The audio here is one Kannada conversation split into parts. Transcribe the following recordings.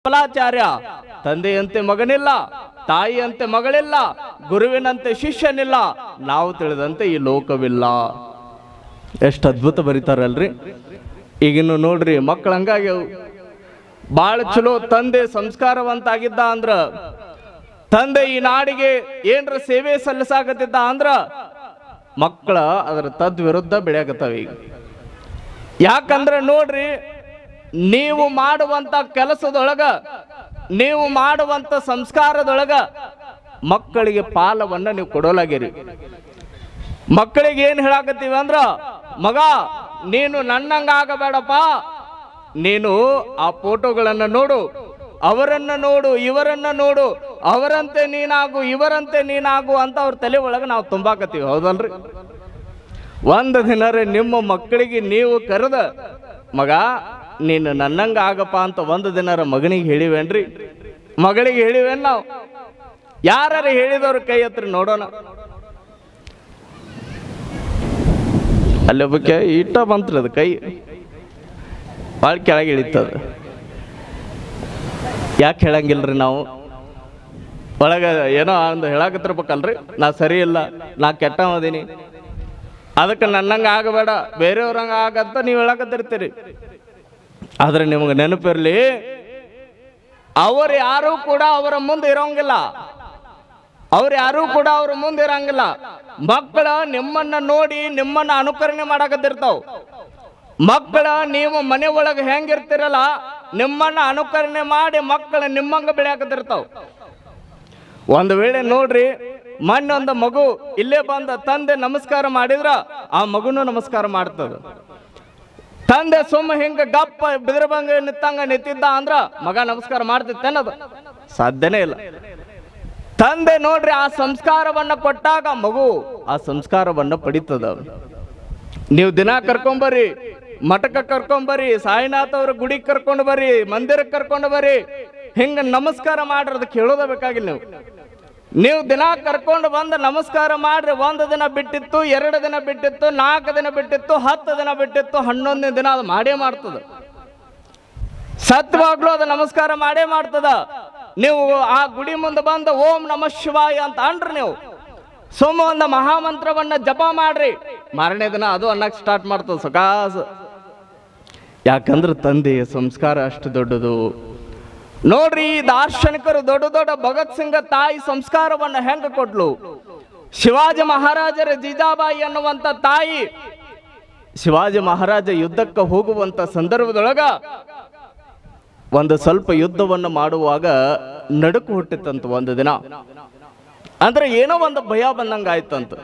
ಚಪಲಾಚಾರ್ಯ. ತಂದೆಯಂತೆ ಮಗನಿಲ್ಲ, ತಾಯಿಯಂತೆ ಮಗಳಿಲ್ಲ, ಗುರುವಿನಂತೆ ಶಿಷ್ಯನಿಲ್ಲ, ನಾವು ತಿಳಿದಂತೆ ಈ ಲೋಕವಿಲ್ಲ. ಎಷ್ಟು ಅದ್ಭುತ ಬರೀತಾರಲ್ರಿ. ಈಗಿನ್ನು ನೋಡ್ರಿ ಮಕ್ಕಳು ಹಂಗಾಗಿ ಬಾಳ ಚಲೋ ತಂದೆ ಸಂಸ್ಕಾರವಂತಾಗಿದ್ದ ಅಂದ್ರ, ತಂದೆ ಈ ನಾಡಿಗೆ ಏನ್ರ ಸೇವೆ ಸಲ್ಲಿಸಾಕತ್ತಿದ್ದ ಅಂದ್ರ ಮಕ್ಕಳ ಅದರ ತದ್ವಿರುದ್ಧ ಬೆಳೆಯಕತ್ತಾವ ಈಗ. ಯಾಕಂದ್ರೆ ನೋಡ್ರಿ, ನೀವು ಮಾಡುವಂತ ಕೆಲಸದೊಳಗ, ನೀವು ಮಾಡುವಂತ ಸಂಸ್ಕಾರದೊಳಗ ಮಕ್ಕಳಿಗೆ ಪಾಲವನ್ನ ನೀವು ಕೊಡೋಲಾಗಿರಿ. ಮಕ್ಕಳಿಗೆ ಏನ್ ಹೇಳಾಕತ್ತೀವಿ ಅಂದ್ರ, ಮಗ ನೀನು ನನ್ನಂಗ ಆಗಬೇಡಪ್ಪ, ನೀನು ಆ ಫೋಟೋಗಳನ್ನ ನೋಡು, ಅವರನ್ನ ನೋಡು, ಇವರನ್ನ ನೋಡು, ಅವರಂತೆ ನೀನಾಗು, ಇವರಂತೆ ನೀನಾಗು ಅಂತ ಅವ್ರ ತಲೆ ಒಳಗೆ ನಾವು ತುಂಬಾಕತ್ತೀವಿ. ಹೌದಲ್ರಿ? ಒಂದು ದಿನ ನಿಮ್ಮ ಮಕ್ಕಳಿಗೆ ನೀವು ಕರೆದ, ಮಗ ನೀನು ನನ್ನಂಗ ಆಗಪ್ಪ ಅಂತ ಒಂದು ದಿನ ಮಗನಿಗೆ ಹೇಳಿವೇನ್ರಿ? ಮಗಳಿಗೆ ಹೇಳಿವೇನ್ ನಾವು? ಯಾರು ಹೇಳಿದವ್ರ ಕೈ ಹತ್ರ ನೋಡೋಣ. ಅಲ್ಲಿ ಒಬ್ಬಕ್ಕೆ ಇಟ್ಟ ಬಂತ್ರಿ, ಅದು ಕೈ ಭಾಳ ಕೆಳಗೆ ಇಳಿತದ. ಯಾಕೆ ಹೇಳಂಗಿಲ್ರಿ ನಾವು? ಒಳಗ ಏನೋ ಒಂದು ಹೇಳಾಕತ್ತಿರ್ಬೇಕಲ್ರಿ, ನಾ ಸರಿ ಇಲ್ಲ, ನಾ ಕೆಟ್ಟವದೀನಿ, ಅದಕ್ಕೆ ನನ್ನಂಗ ಆಗಬೇಡ, ಬೇರೆಯವ್ರಂಗ ಆಗಂತ ನೀವು ಹೇಳಾಕತ್ತಿರ್ತೀರಿ. ಆದ್ರೆ ನಿಮ್ಗೆ ನೆನಪಿರ್ಲಿ, ಅವ್ರು ಯಾರು ಕೂಡ ಅವರ ಮುಂದೆ ಇರೋಂಗಿಲ್ಲ, ಅವ್ರು ಯಾರು ಕೂಡ ಅವ್ರ ಮುಂದೆ ಇರಂಗಿಲ್ಲ. ಮಕ್ಕಳ ನಿಮ್ಮನ್ನ ನೋಡಿ ನಿಮ್ಮನ್ನ ಅನುಕರಣೆ ಮಾಡಾಕತ್ತಿರ್ತಾವ. ಮಕ್ಕಳ ನೀವು ಮನೆ ಒಳಗೆ ಹೆಂಗಿರ್ತಿರಲ್ಲ, ನಿಮ್ಮನ್ನ ಅನುಕರಣೆ ಮಾಡಿ ಮಕ್ಕಳ ನಿಮ್ಮಂಗ ಬೆಳೆಯಾಕತ್ತಿರ್ತಾವ. ಒಂದು ವೇಳೆ ನೋಡ್ರಿ, ಮೊನ್ನೊಂದು ಮಗು ಇಲ್ಲೇ ಬಂದ ತಂದೆ ನಮಸ್ಕಾರ ಮಾಡಿದ್ರ ಆ ಮಗುನು ನಮಸ್ಕಾರ ಮಾಡ್ತದ. ತಂದೆ ಸುಮ್ಮ ಹಿಂಗ ಗಪ್ಪ ಬಿದಿರಬಂಗ ನಿಂತಿದ್ದ ಅಂದ್ರ ಮಗ ನಮಸ್ಕಾರ ಮಾಡ್ತಿತ್ತೇನದು? ಸಾಧ್ಯನೇ ಇಲ್ಲ. ತಂದೆ ನೋಡ್ರಿ ಆ ಸಂಸ್ಕಾರವನ್ನ ಕೊಟ್ಟಾಗ ಮಗು ಆ ಸಂಸ್ಕಾರವನ್ನ ಪಡಿತದ. ನೀವು ದಿನ ಕರ್ಕೊಂಬರ್ರಿ, ಮಠಕ್ಕೆ ಕರ್ಕೊಂಬರ್ರಿ, ಸಾಯಿನಾಥ್ ಅವ್ರ ಗುಡಿಗೆ ಕರ್ಕೊಂಡು ಬರ್ರಿ, ಮಂದಿರಕ್ಕೆ ಕರ್ಕೊಂಡು ಬರ್ರಿ, ಹಿಂಗ ನಮಸ್ಕಾರ ಮಾಡ್ರದ ಕೇಳೋದ ಬೇಕಾಗಿಲ್ಲ. ನೀವು ದಿನ ಕರ್ಕೊಂಡು ಬಂದು ನಮಸ್ಕಾರ ಮಾಡ್ರಿ, 1 ದಿನ ಬಿಟ್ಟಿತ್ತು, 2 ದಿನ ಬಿಟ್ಟಿತ್ತು, 4 ದಿನ ಬಿಟ್ಟಿತ್ತು, 10 ದಿನ ಬಿಟ್ಟಿತ್ತು, 11ನೇ ದಿನ ಅದು ಮಾಡೇ ಮಾಡ್ತದ. ಸತ್ವಾಗ್ಲೂ ಅದು ನಮಸ್ಕಾರ ಮಾಡೇ ಮಾಡ್ತದ. ನೀವು ಆ ಗುಡಿ ಮುಂದೆ ಬಂದು ಓಂ ನಮಃ ಶಿವಾಯ ಅಂತ ಅನ್ರಿ, ನೀವು ಸುಮ್ಮ ಒಂದು ಮಹಾಮಂತ್ರವನ್ನ ಜಪ ಮಾಡ್ರಿ, ಮಾರನೇ ದಿನ ಅದು ಅನ್ನಕ್ಕೆ ಸ್ಟಾರ್ಟ್ ಮಾಡ್ತದ ಸಕಾಸ. ಯಾಕಂದ್ರೆ ತಂದೆಯ ಸಂಸ್ಕಾರ ಅಷ್ಟು ದೊಡ್ಡದು. ನೋಡ್ರಿ, ಈ ದಾರ್ಶನಿಕರು ದೊಡ್ಡ ದೊಡ್ಡ ಭಗತ್ ಸಿಂಗ ತಾಯಿ ಸಂಸ್ಕಾರವನ್ನ ಹೆಂಗ ಕೊಟ್ಲು. ಶಿವಾಜಿ ಮಹಾರಾಜರ ಜೀಜಾಬಾಯಿ ಅನ್ನುವಂತ ತಾಯಿ, ಶಿವಾಜಿ ಮಹಾರಾಜ ಯುದ್ಧಕ್ಕೆ ಹೋಗುವಂತ ಸಂದರ್ಭದೊಳಗ ಒಂದು ಸ್ವಲ್ಪ ಯುದ್ಧವನ್ನು ಮಾಡುವಾಗ ನಡುಕು ಹುಟ್ಟಿತ್ತಂತ. ಒಂದು ದಿನ ಅಂದ್ರೆ ಏನೋ ಒಂದು ಭಯ ಬಂದಂಗ ಆಯ್ತಂತ.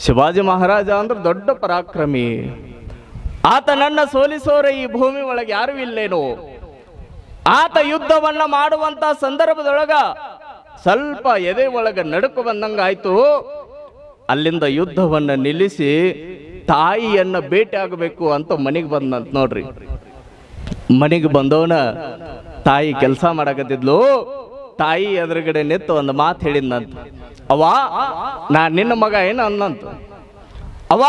ಶಿವಾಜಿ ಮಹಾರಾಜ ಅಂದ್ರೆ ದೊಡ್ಡ ಪರಾಕ್ರಮಿ, ಆತನನ್ನ ಸೋಲಿಸೋರೆ ಈ ಭೂಮಿ ಒಳಗೆ ಯಾರು ಇಲ್ಲೇನು. ಆತ ಯುದ್ಧವನ್ನ ಮಾಡುವಂತ ಸಂದರ್ಭದೊಳಗ ಸ್ವಲ್ಪ ಎದೆ ಒಳಗ ನಡುಕು ಬಂದಂಗ ಆಯ್ತು. ಅಲ್ಲಿಂದ ಯುದ್ಧವನ್ನ ನಿಲ್ಲಿಸಿ ತಾಯಿಯನ್ನ ಭೇಟಿ ಆಗಬೇಕು ಅಂತ ಮನೆಗೆ ಬಂದಂತ. ನೋಡ್ರಿ, ಮನೆಗೆ ಬಂದವನ ತಾಯಿ ಕೆಲಸ ಮಾಡಕತ್ತಿದ್ಲು. ತಾಯಿ ಎದುರುಗಡೆ ನಿಂತು ಒಂದು ಮಾತು ಹೇಳಿದ್ನಂತ. ಅವ್ವ ನಾ ನಿನ್ನ ಮಗ ಏನು ಅನ್ನಂತ. ಅವ್ವ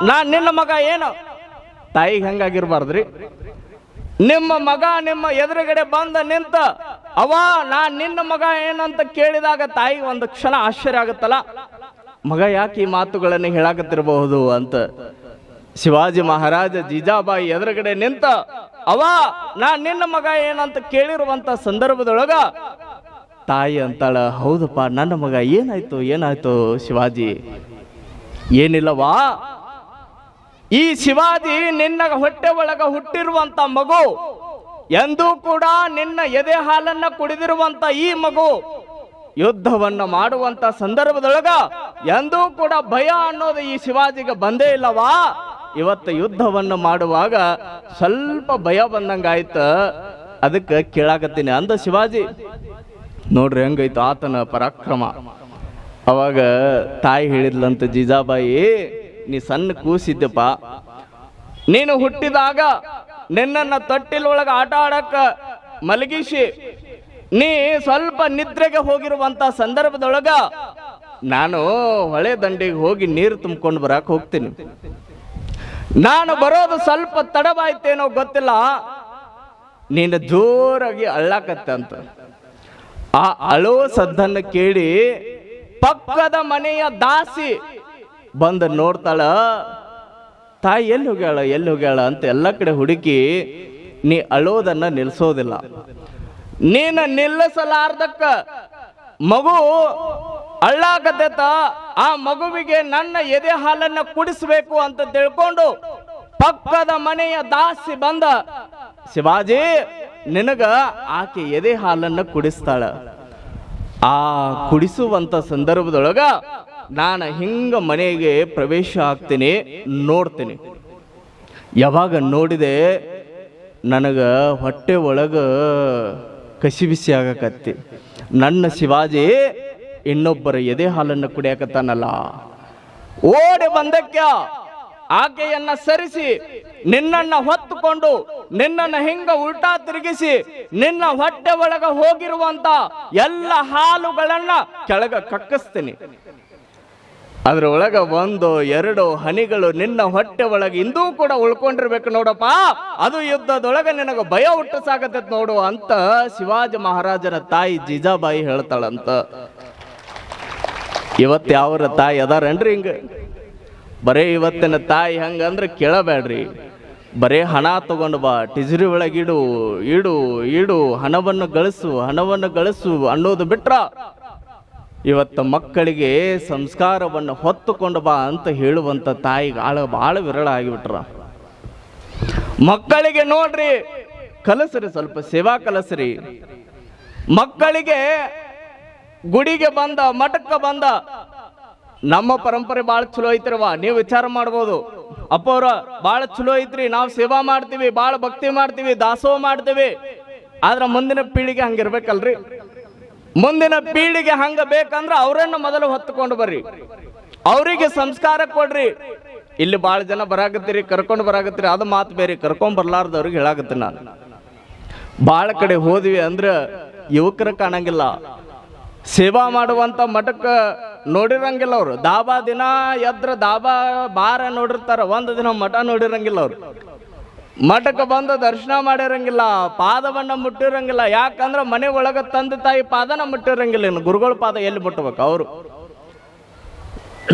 ನಾ ನಿನ್ನ ಮಗ ಏನು? ತಾಯಿಗೆ ಹಂಗಾಗಿರ್ಬಾರ್ದ್ರಿ. ನಿಮ್ಮ ಮಗ ನಿಮ್ಮ ಎದುರುಗಡೆ ಬಂದ ನಿಂತ ಅವ್ವ ನಾ ನಿನ್ನ ಮಗ ಏನಂತ ಕೇಳಿದಾಗ ತಾಯಿಗೆ ಒಂದು ಕ್ಷಣ ಆಶ್ಚರ್ಯ ಆಗುತ್ತಲ್ಲ, ಮಗ ಯಾಕೆ ಈ ಮಾತುಗಳನ್ನು ಹೇಳಾಕತ್ತಿರಬಹುದು ಅಂತ. ಶಿವಾಜಿ ಮಹಾರಾಜ ಜೀಜಾಬಾಯಿ ಎದುರುಗಡೆ ನಿಂತ ಅವ್ವ ನಾ ನಿನ್ನ ಮಗ ಏನಂತ ಕೇಳಿರುವಂತ ಸಂದರ್ಭದೊಳಗ ತಾಯಿ ಅಂತಾಳ, ಹೌದಪ್ಪ ನನ್ನ ಮಗ, ಏನಾಯ್ತು ಏನಾಯ್ತು ಶಿವಾಜಿ? ಏನಿಲ್ಲವಾ, ಈ ಶಿವಾಜಿ ನಿನ್ನ ಹೊಟ್ಟೆ ಒಳಗ ಹುಟ್ಟಿರುವಂತ ಮಗು, ಎಂದೂ ಕೂಡ ನಿನ್ನ ಎದೆ ಹಾಲನ್ನ ಕುಡಿದಿರುವಂತ ಈ ಮಗು ಯುದ್ಧವನ್ನ ಮಾಡುವಂತ ಸಂದರ್ಭದೊಳಗ ಎಂದೂ ಕೂಡ ಭಯ ಅನ್ನೋದು ಈ ಶಿವಾಜಿಗೆ ಬಂದೇ ಇಲ್ಲವಾ. ಇವತ್ತು ಯುದ್ಧವನ್ನು ಮಾಡುವಾಗ ಸ್ವಲ್ಪ ಭಯ ಬಂದಂಗಾಯ್ತ, ಅದಕ್ಕೆ ಕೇಳಾಕತ್ತೀನಿ ಅಂದ ಶಿವಾಜಿ. ನೋಡ್ರಿ ಹೆಂಗೈತು ಆತನ ಪರಾಕ್ರಮ. ಅವಾಗ ತಾಯಿ ಹೇಳಿದ್ಲಂತ, ಜೀಜಾಬಾಯಿ ನೀ ಸಣ್ಣ ಕೂಸಿದ್ದಪ್ಪ, ನೀನು ಹುಟ್ಟಿದಾಗ ನಿನ್ನನ್ನ ತೊಟ್ಟಿಲೊಳಗ ಆಟ ಆಡಕ್ಕ ಮಲಗಿಸಿ ನೀ ಸ್ವಲ್ಪ ನಿದ್ರೆಗೆ ಹೋಗಿರುವಂತ ಸಂದರ್ಭದೊಳಗ ನಾನು ಹೊಳೆ ದಂಡೆಗೆ ಹೋಗಿ ನೀರು ತುಂಬಿಕೊಂಡು ಬರಕ್ ಹೋಗ್ತೀನಿ. ನಾನು ಬರೋದು ಸ್ವಲ್ಪ ತಡವಾಯ್ತೇನೋ ಗೊತ್ತಿಲ್ಲ, ನೀನು ಜೋರಾಗಿ ಅಳ್ಳಾಕತ್ತಂತ. ಆ ಅಳೋ ಸದ್ದನ್ನು ಕೇಳಿ ಪಕ್ಕದ ಮನೆಯ ದಾಸಿ ಬಂದು ನೋಡ್ತಾಳ. ತಾಯಿ ಎಲ್ಲಿ ಹೋಗ್ಯಾಳ ಅಂತ ಎಲ್ಲ ಕಡೆ ಹುಡುಕಿ ನೀ ಅಳೋದನ್ನ ನಿಲ್ಲಿಸೋದಿಲ್ಲ. ನೀನು ನಿಲ್ಲಿಸಲಾರ್ದಕ್ಕ ಮಗು ಅಳ್ಳಾಕತ್ತ. ಆ ಮಗುವಿಗೆ ನನ್ನ ಎದೆ ಹಾಲನ್ನ ಕುಡಿಸ್ಬೇಕು ಅಂತ ತಿಳ್ಕೊಂಡು ಪಕ್ಕದ ಮನೆಯ ದಾಸಿ ಬಂದ, ಶಿವಾಜಿ ನಿನಗ ಆಕೆ ಎದೆ ಹಾಲನ್ನ ಕುಡಿಸ್ತಾಳ. ಆ ಕುಡಿಸುವಂತ ಸಂದರ್ಭದೊಳಗ ನಾನು ಹಿಂಗ ಮನೆಗೆ ಪ್ರವೇಶ ಆಗ್ತೀನಿ, ನೋಡ್ತೀನಿ. ಯಾವಾಗ ನೋಡಿದೆ ನನಗ ಹೊಟ್ಟೆ ಒಳಗ ಕಸಿ ಬಿಸಿ ಆಗಕತ್ತಿ. ನನ್ನ ಶಿವಾಜಿ ಇನ್ನೊಬ್ಬರ ಎದೆ ಹಾಲನ್ನು ಕುಡಿಯಕತ್ತಾನಲ್ಲ. ಓಡಿ ಬಂದಕ್ಕ ಆಕೆಯನ್ನ ಸರಿಸಿ ನಿನ್ನನ್ನ ಹೊತ್ತುಕೊಂಡು ನಿನ್ನನ್ನ ಹಿಂಗ ಉಲ್ಟಾ ತಿರುಗಿಸಿ ನಿನ್ನ ಹೊಟ್ಟೆ ಒಳಗ ಹೋಗಿರುವಂತ ಎಲ್ಲ ಹಾಲುಗಳನ್ನ ಕೆಳಗ ಕಕ್ಕಿಸ್ತೀನಿ. ಅದ್ರೊಳಗ 1-2 ಹನಿಗಳು ನಿನ್ನ ಹೊಟ್ಟೆ ಒಳಗೆ ಇಂದೂ ಕೂಡ ಉಳ್ಕೊಂಡಿರ್ಬೇಕು ನೋಡಪ್ಪ. ಅದು ಯುದ್ಧದೊಳಗೆ ನಿನಗ ಭಯ ಹುಟ್ಟಿಸಾಕತ್ತೈತ್ ನೋಡು ಅಂತ ಶಿವಾಜಿ ಮಹಾರಾಜರ ತಾಯಿ ಜೀಜಾಬಾಯಿ ಹೇಳ್ತಾಳಂತ. ಇವತ್ತು ಯಾವ್ರ ತಾಯಿ ಅದಾರನ್ರಿ ಹಿಂಗ? ಬರೇ ಇವತ್ತಿನ ತಾಯಿ ಹಂಗಂದ್ರೆ ಕೇಳಬೇಡ್ರಿ. ಬರೇ ಹಣ ತಗೊಂಡು ಬಾ, ಟಿಜರಿ ಒಳಗಿಡು, ಇಡು ಇಡು ಹಣವನ್ನು ಗಳಿಸು ಅನ್ನೋದು ಬಿಟ್ರ ಇವತ್ತು ಮಕ್ಕಳಿಗೆ ಸಂಸ್ಕಾರವನ್ನು ಹೊತ್ತುಕೊಂಡು ಬಾ ಅಂತ ಹೇಳುವಂತ ತಾಯಿಗೆ ಭಾಳ ವಿರಳ ಆಗಿಬಿಟ್ರ. ಮಕ್ಕಳಿಗೆ ನೋಡ್ರಿ ಕಲಸ್ರಿ, ಸ್ವಲ್ಪ ಸೇವಾ ಕಲಸ್ರಿ. ಮಕ್ಕಳಿಗೆ ಗುಡಿಗೆ ಬಂದ, ಮಠಕ್ಕೆ ಬಂದ, ನಮ್ಮ ಪರಂಪರೆ ಭಾಳ ಚಲೋ ಐತ್ರವ, ನೀವು ವಿಚಾರ ಮಾಡ್ಬೋದು. ಅಪ್ಪವ್ರ ಭಾಳ ಚಲೋ ಐತ್ರಿ, ನಾವು ಸೇವಾ ಮಾಡ್ತೀವಿ, ಭಾಳ ಭಕ್ತಿ ಮಾಡ್ತೀವಿ, ದಾಸೋಹ ಮಾಡ್ತೀವಿ. ಆದ್ರೆ ಮುಂದಿನ ಪೀಳಿಗೆ ಹಂಗಿರ್ಬೇಕಲ್ರಿ. ಮುಂದಿನ ಪೀಳಿಗೆ ಹಂಗ ಬೇಕಂದ್ರ ಅವರನ್ನ ಮೊದಲು ಹೊತ್ತುಕೊಂಡು ಬರ್ರಿ, ಅವರಿಗೆ ಸಂಸ್ಕಾರ ಕೊಡ್ರಿ. ಇಲ್ಲಿ ಭಾಳ ಜನ ಬರಾಕತ್ತೀರಿ, ಕರ್ಕೊಂಡು ಬರಾಕತ್ತೀರಿ, ಅದು ಮಾತು ಬೇರೆ. ಕರ್ಕೊಂಡ್ ಬರ್ಲಾರ್ದವ್ರಿಗೆ ಹೇಳಾಕತ್ತೀನಿ ನಾನು. ಭಾಳ ಕಡೆ ಹೋದ್ವಿ ಅಂದ್ರ ಯುವಕರ ಕಾಣಂಗಿಲ್ಲ, ಸೇವಾ ಮಾಡುವಂತ ಮಠಕ್ಕ ನೋಡಿರಂಗಿಲ್ಲ ಅವ್ರು. ದಾಬಾ ದಿನ ಎದ್ರ ದಾಬಾ ಬಾರ ನೋಡಿರ್ತಾರ, ಒಂದು ದಿನ ಮಠ ನೋಡಿರಂಗಿಲ್ಲ ಅವ್ರು. ಮಠಕ್ಕೆ ಬಂದು ದರ್ಶನ ಮಾಡಿರಂಗಿಲ್ಲ, ಪಾದವನ್ನ ಮುಟ್ಟಿರಂಗಿಲ್ಲ. ಯಾಕಂದ್ರ ಮನೆ ಒಳಗ ತಂದೆ ತಾಯಿ ಪಾದನ ಮುಟ್ಟಿರಂಗಿಲ್ಲ, ಇನ್ನು ಗುರುಗಳ ಪಾದ ಎಲ್ಲಿ ಮುಟ್ಟಬೇಕು ಅವರು?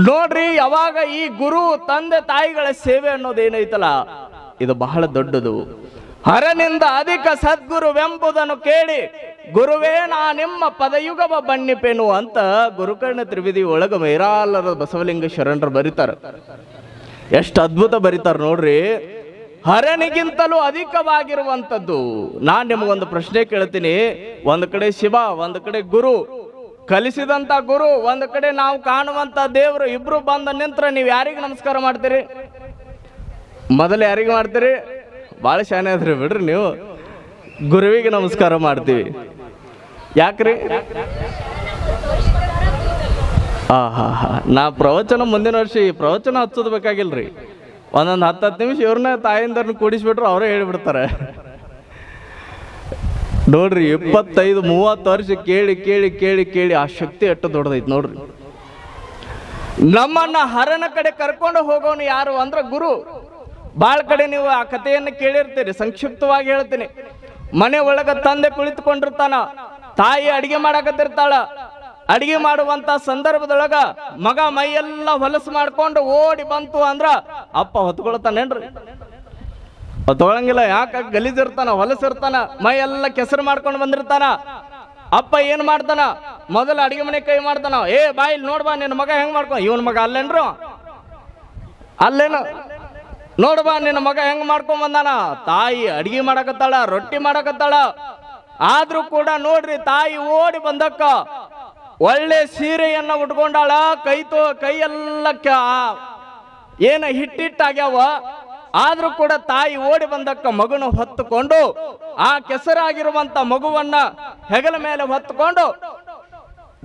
ನೋಡ್ರಿ, ಯಾವಾಗ ಈ ಗುರು ತಂದೆ ತಾಯಿಗಳ ಸೇವೆ ಅನ್ನೋದು ಏನೈತಲ್ಲ, ಇದು ಬಹಳ ದೊಡ್ಡದು. ಹರನಿಂದ ಅಧಿಕ ಸದ್ಗುರುವೆಂಬುದನ್ನು ಕೇಳಿ ಗುರುವೇ ನಾ ನಿಮ್ಮ ಪದಯುಗವ ಬಣ್ಣಿಪೇನು ಅಂತ ಗುರುಕರ್ಣ ತ್ರಿವಿಧಿ ಒಳಗ ಮೈರಾಲರ ಬಸವಲಿಂಗ ಶರಣರು ಬರೀತಾರ. ಎಷ್ಟು ಅದ್ಭುತ ಬರೀತಾರ ನೋಡ್ರಿ. ಹರನಿಗಿಂತಲೂ ಅಧಿಕವಾಗಿರುವಂಥದ್ದು. ನಾನ್ ನಿಮಗೊಂದು ಪ್ರಶ್ನೆ ಕೇಳ್ತೀನಿ. ಒಂದು ಕಡೆ ಶಿವ, ಒಂದು ಕಡೆ ಗುರು, ಕಲಿಸಿದಂತ ಗುರು, ಒಂದು ಕಡೆ ನಾವು ಕಾಣುವಂತ ದೇವರು. ಇಬ್ರು ಬಂದ ನಿಂತ್ರ ನೀವು ಯಾರಿಗೆ ನಮಸ್ಕಾರ ಮಾಡ್ತೀರಿ? ಮೊದಲು ಯಾರಿಗೆ ಮಾಡ್ತೀರಿ? ಭಾಳ ಶಾನೆ ಅದ್ರಿ ಬಿಡ್ರಿ ನೀವು. ಗುರುವಿಗೆ ನಮಸ್ಕಾರ ಮಾಡ್ತೀವಿ. ಯಾಕ್ರಿ? ನಾ ಪ್ರವಚನ ಮುಂದಿನ ವರ್ಷ ಈ ಪ್ರವಚನ ಹಚ್ಚೋದು ಬೇಕಾಗಿಲ್ರಿ. ಒಂದೊಂದು 10 ನಿಮಿಷ ಇವ್ರನ್ನ ತಾಯಿಂದರ್ನ ಕೂಡಿಸ್ಬಿಟ್ರು ಅವರೇ ಹೇಳಿಬಿಡ್ತಾರೆ. ನೋಡ್ರಿ, 25-30 ವರ್ಷ ಕೇಳಿ ಕೇಳಿ ಕೇಳಿ ಕೇಳಿ ಆ ಶಕ್ತಿ ಎಷ್ಟು ದೊಡ್ಡದೈತಿ ನೋಡ್ರಿ. ನಮ್ಮನ್ನ ಹರನ ಕಡೆ ಕರ್ಕೊಂಡು ಹೋಗೋನು ಯಾರು ಅಂದ್ರ ಗುರು. ಬಾಳ ಕಡೆ ನೀವು ಆ ಕಥೆಯನ್ನು ಕೇಳಿರ್ತೀರಿ, ಸಂಕ್ಷಿಪ್ತವಾಗಿ ಹೇಳ್ತೀನಿ. ಮನೆ ಒಳಗ ತಂದೆ ಕುಳಿತುಕೊಂಡಿರ್ತಾನ, ತಾಯಿ ಅಡಿಗೆ ಮಾಡಕತ್ತಿರ್ತಾಳ. ಅಡಿಗೆ ಮಾಡುವಂತ ಸಂದರ್ಭದೊಳಗ ಮಗ ಮೈಯೆಲ್ಲ ಹೊಲಸು ಮಾಡ್ಕೊಂಡು ಓಡಿ ಬಂತು ಅಂದ್ರ ಅಪ್ಪ ಹೊತ್ಕೊಳ್ತಾನೇನ್ರಿ? ಹೊತ್ಕೊಳಂಗಿಲ್ಲ. ಯಾಕ? ಗಲೀಜಿರ್ತಾನ, ಹೊಲಸಿರ್ತಾನ, ಮೈಯೆಲ್ಲ ಕೆಸರು ಮಾಡ್ಕೊಂಡು ಬಂದಿರ್ತಾನ. ಅಪ್ಪ ಏನ್ ಮಾಡ್ತಾನ? ಮೊದಲು ಅಡಿಗೆ ಮನೆ ಕೈ ಮಾಡ್ತಾನ. ಏ ಬಾಯಿಲ್ ನೋಡ್ಬಾ ನಿನ್ನ ಮಗ ಹೆಂಗ್ ಮಾಡ್ಕೊ. ಇವನ್ ಮಗ ಅಲ್ಲೇನ್ರು? ಅಲ್ಲೇನು? ನೋಡ್ಬಾ ನಿನ್ನ ಮಗ ಹೆಂಗ್ ಮಾಡ್ಕೊಂಡ್ ಬಂದಾನ. ತಾಯಿ ಅಡಿಗೆ ಮಾಡಕತ್ತಾಳ, ರೊಟ್ಟಿ ಮಾಡಕತ್ತಾಳ. ಆದ್ರೂ ಕೂಡ ನೋಡ್ರಿ, ತಾಯಿ ಓಡಿ ಬಂದಕ್ಕ ಒಳ್ಳೆ ಸೀರೆಯನ್ನ ಉಟ್ಕೊಂಡಾಳ. ಕೈಯೆಲ್ಲ ಏನ ಹಿಟ್ಟಿಟ್ಟಾಗ್ಯಾವ. ಆದ್ರೂ ಕೂಡ ತಾಯಿ ಓಡಿ ಬಂದಕ್ಕ ಮಗುನ ಹೊತ್ತುಕೊಂಡು ಆ ಕೆಸರಾಗಿರುವಂತ ಮಗುವನ್ನ ಹೆಗಲ ಮೇಲೆ ಹೊತ್ತುಕೊಂಡು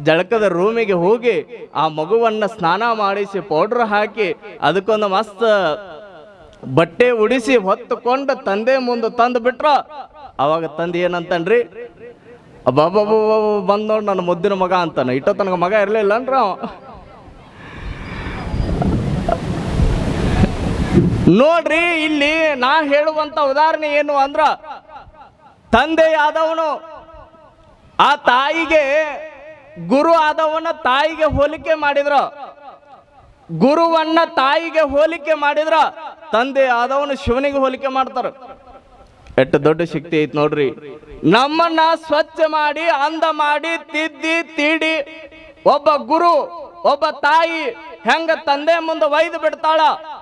ಜಳಕದ ರೂಮಿಗೆ ಹೋಗಿ ಆ ಮಗುವನ್ನ ಸ್ನಾನ ಮಾಡಿಸಿ ಪೌಡರ್ ಹಾಕಿ ಅದಕ್ಕೊಂದು ಮಸ್ತ್ ಬಟ್ಟೆ ಉಡಿಸಿ ಹೊತ್ತುಕೊಂಡು ತಂದೆ ಮುಂದೆ ತಂದು ಬಿಟ್ರ. ಅವಾಗ ತಂದೆ ಏನಂತನ್ರಿ? ಅಬ್ಬಬ್ಬ ಬಂದ್ ನೋಡ್ ನನ್ನ ಮುದ್ದಿನ ಮಗ ಅಂತಾನ. ಇಟ್ಟೋ ತನಕ ಮಗ ಇರ್ಲಿಲ್ಲ ಅನ್ರ. ನೋಡ್ರಿ, ಇಲ್ಲಿ ನಾ ಹೇಳುವಂತ ಉದಾಹರಣೆ ಏನು ಅಂದ್ರ, ತಂದೆ ಆದವನು ಆ ತಾಯಿಗೆ, ಗುರು ಆದವನ ತಾಯಿಗೆ ಹೋಲಿಕೆ ಮಾಡಿದ್ರ, ಗುರುವನ್ನ ತಾಯಿಗೆ ಹೋಲಿಕೆ ಮಾಡಿದ್ರ ತಂದೆ ಆದವನು ಶಿವನಿಗೆ ಹೋಲಿಕೆ ಮಾಡ್ತಾರ. ಎಷ್ಟು ದೊಡ್ಡ ಶಕ್ತಿ ಐತಿ ನೋಡ್ರಿ. ನಮ್ಮನ್ನ ಸ್ವಚ್ಛ ಮಾಡಿ, ಅಂದ ಮಾಡಿ, ತಿದ್ದಿ ತೀಡಿ, ಒಬ್ಬ ಗುರು, ಒಬ್ಬ ತಾಯಿ ಹೆಂಗ ತಂದೆ ಮುಂದೆ ಒಯ್ದು ಬಿಡ್ತಾಳ,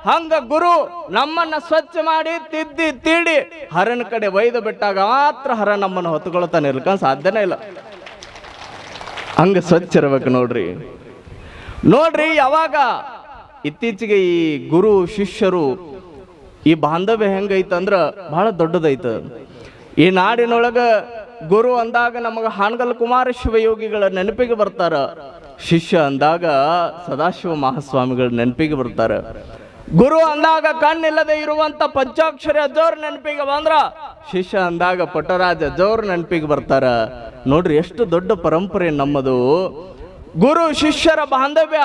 ಹಂಗ ಗುರು ನಮ್ಮನ್ನ ಸ್ವಚ್ಛ ಮಾಡಿ, ತಿದ್ದಿ ತೀಡಿ ಹರನ ಕಡೆ ಒಯ್ದು ಬಿಟ್ಟಾಗ ಮಾತ್ರ ಹರ ನಮ್ಮನ್ನು ಹೊತ್ತುಕೊಳ್ತಾನೆ, ಇರ್ಕ ಸಾಧ್ಯನೇ ಇಲ್ಲ. ಹಂಗ ಸ್ವಚ್ಛ ಇರ್ಬೇಕು ನೋಡ್ರಿ. ನೋಡ್ರಿ, ಯಾವಾಗ ಇತ್ತೀಚೆಗೆ ಈ ಗುರು ಶಿಷ್ಯರು ಈ ಬಾಂಧವ್ಯ ಹೆಂಗೈತಂದ್ರ ಬಹಳ ದೊಡ್ಡದೈತ. ಈ ನಾಡಿನೊಳಗ ಗುರು ಅಂದಾಗ ನಮಗ ಹಾನಗಲ್ ಕುಮಾರ ಶಿವಯೋಗಿಗಳ ನೆನಪಿಗೆ ಬರ್ತಾರ, ಶಿಷ್ಯ ಅಂದಾಗ ಸದಾಶಿವ ಮಹಾಸ್ವಾಮಿಗಳ ನೆನಪಿಗೆ ಬರ್ತಾರ, ಗುರು ಅಂದಾಗ ಕಣ್ಣಿಲ್ಲದೆ ಇರುವಂತ ಪಂಚಾಕ್ಷರಿ ಅಜ್ಜೋರ್ ನೆನಪಿಗೆ ಬಂದ್ರ, ಶಿಷ್ಯ ಅಂದಾಗ ಪುಟ್ಟರಾಜ ಅಜ್ಜೋರ್ ನೆನಪಿಗೆ ಬರ್ತಾರ. ನೋಡ್ರಿ ಎಷ್ಟು ದೊಡ್ಡ ಪರಂಪರೆ ನಮ್ಮದು. ಗುರು ಶಿಷ್ಯರ ಬಾಂಧವ್ಯ